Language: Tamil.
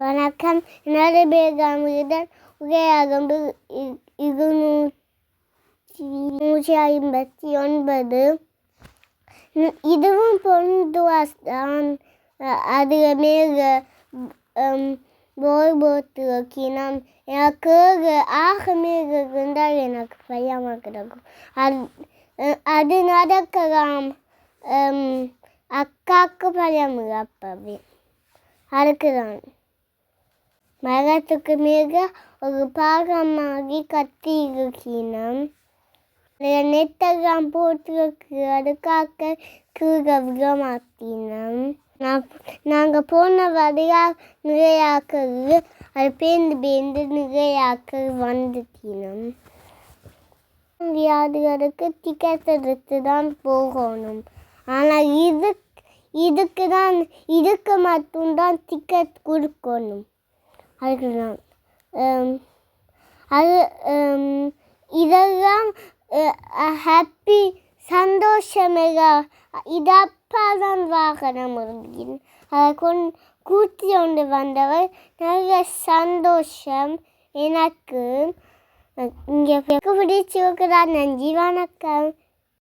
வணக்கம். என்னோட பேர் காமிதன். உரையாகம்பு 259. இதுவும் பொன்துவாஸ் தான். அது மேல போய் போட்டு வைக்கினோம். எனக்கு ஆக மேல இருந்தால் எனக்கு பயமாக கிடக்கும். அது நடக்கலாம். அக்காவுக்கு பயம் அப்பவே அதுக்குதான் மரத்துக்கு மேல ஒரு பாகமாகி கத்தி இருக்கணும். நெட்டெல்லாம் போட்டுருக்கு. அதுக்காக கீழே விட மாட்டினோம். நாங்கள் போன வழியாக நிறையாக்கள் அது பேந்து நிறையாக்கள் வந்துட்டினோம். வியாதிகளுக்கு டிக்கெட் எடுத்து தான் போகணும். ஆனால் இதுக்கு மட்டும்தான் டிக்கெட் கொடுக்கணும். அதுக்குதான் இதெல்லாம் ஹாப்பி சந்தோஷமெல்லாம் இது அப்பா தான் வாகனம் முடியும். அதை கூட்டி கொண்டு வந்தவர் நல்ல சந்தோஷம் எனக்கு. இங்கே பிடிச்சிருக்கிறார். நன்றி, வணக்கம்.